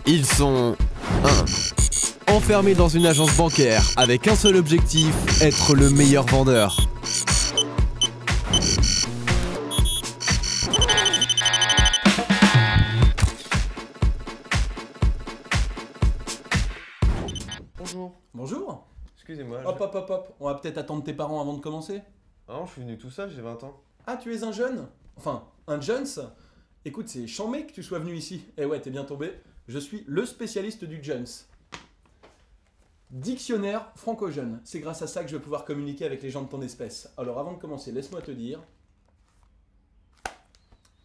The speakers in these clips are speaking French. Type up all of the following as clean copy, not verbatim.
Ils sont 1. Enfermés dans une agence bancaire avec un seul objectif, être le meilleur vendeur. Bonjour. Bonjour. Excusez-moi. Hop, hop, hop, hop. On va peut-être attendre tes parents avant de commencer. Ah non, je suis venu tout seul, j'ai 20 ans. Ah, tu es un jeune? Enfin, un Jones? Écoute, c'est chambé que tu sois venu ici. Eh ouais, t'es bien tombé. Je suis le spécialiste du Jones. Dictionnaire franco-jeune. C'est grâce à ça que je vais pouvoir communiquer avec les gens de ton espèce. Alors avant de commencer, laisse-moi te dire...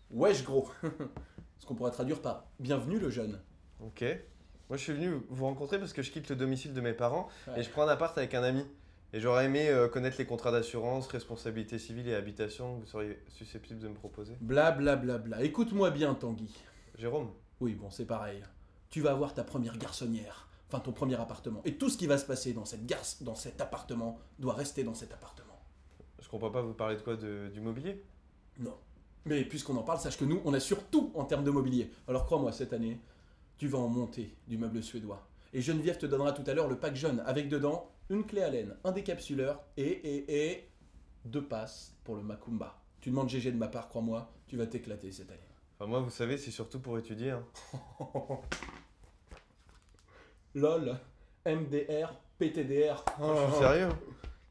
Wesh gros. Ce qu'on pourrait traduire par bienvenue le jeune. Ok. Moi, je suis venu vous rencontrer parce que je quitte le domicile de mes parents Ouais. et je prends un appart avec un ami. Et j'aurais aimé connaître les contrats d'assurance, responsabilité civile et habitation que vous seriez susceptible de me proposer. Bla bla bla bla. Écoute-moi bien Tanguy. Jérôme, Oui, bon, c'est pareil. Tu vas avoir ta première garçonnière, enfin ton premier appartement. Et tout ce qui va se passer dans dans cet appartement doit rester dans cet appartement. je comprends pas, vous parlez de quoi, du mobilier? Non. Mais puisqu'on en parle, sache que nous, on assure tout en termes de mobilier. Alors crois-moi, cette année, tu vas en monter du meuble suédois. Et Geneviève te donnera tout à l'heure le pack jeune, avec dedans une clé Allen, un décapsuleur et 2 passes pour le Macumba. Tu demandes GG de ma part, crois-moi, tu vas t'éclater cette année. Enfin, moi, vous savez, c'est surtout pour étudier. Hein. LOL, MDR, PTDR. Je suis sérieux. Hein.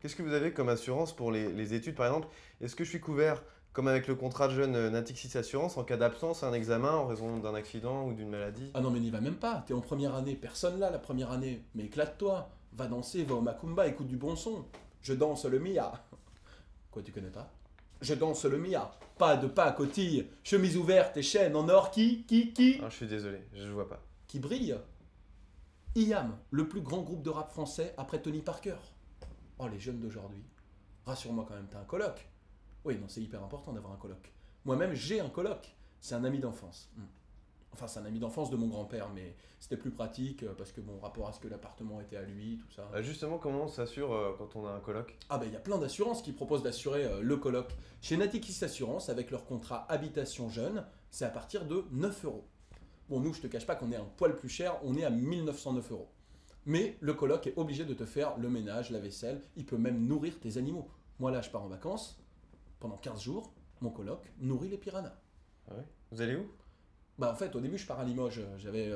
Qu'est-ce que vous avez comme assurance pour les études, par exemple? Est-ce que je suis couvert, comme avec le contrat de jeune Natixis Assurance, en cas d'absence à un examen en raison d'un accident ou d'une maladie? Ah non mais n'y va même pas, t'es en première année, personne là la première année. Mais éclate-toi, va danser, va au Macumba, écoute du bon son. Je danse le Mia. Quoi, tu connais pas? Je danse le Mia. Pas de pas à cotille, chemise ouverte et chaîne en or qui Ah, je suis désolé, je vois pas. Qui brille. IAM, le plus grand groupe de rap français après Tony Parker. Oh les jeunes d'aujourd'hui. Rassure-moi quand même, t'as un coloc. Oui, non, c'est hyper important d'avoir un coloc. Moi-même, j'ai un coloc. C'est un ami d'enfance. Enfin, c'est un ami d'enfance de mon grand-père, mais c'était plus pratique parce que bon, rapport à ce que l'appartement était à lui, tout ça. Justement, comment on s'assure quand on a un coloc? Ah ben, il y a plein d'assurances qui proposent d'assurer le coloc. Chez Natixis Assurance, avec leur contrat habitation jeune, c'est à partir de 9 euros. Bon, nous, je te cache pas qu'on est un poil plus cher, on est à 1909 euros. Mais le coloc est obligé de te faire le ménage, la vaisselle, il peut même nourrir tes animaux. Moi là, je pars en vacances, pendant 15 jours, mon coloc nourrit les piranhas. Ah ouais. Vous allez où? Bah en fait, au début, je pars à Limoges. J'avais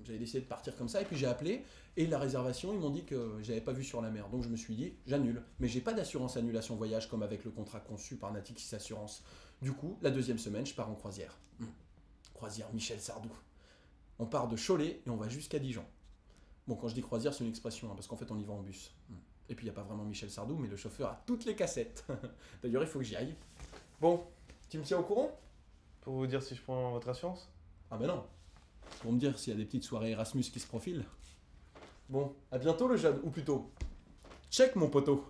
décidé de partir comme ça, et puis j'ai appelé, et la réservation, ils m'ont dit que j'avais pas vu sur la mer. Donc je me suis dit, j'annule. Mais j'ai pas d'assurance annulation voyage comme avec le contrat conçu par Natixis Assurance. Du coup, la deuxième semaine, je pars en croisière. Croisière Michel Sardou. On part de Cholet et on va jusqu'à Dijon. Bon, quand je dis croisière, c'est une expression, hein, parce qu'en fait, on y va en bus. Et puis, il n'y a pas vraiment Michel Sardou, mais le chauffeur a toutes les cassettes. D'ailleurs, il faut que j'y aille. Bon, tu me tiens au courant? Pour vous dire si je prends votre assurance? Ah ben non. Pour me dire s'il y a des petites soirées Erasmus qui se profilent. Bon, à bientôt le jeune, ou plutôt, check mon poteau.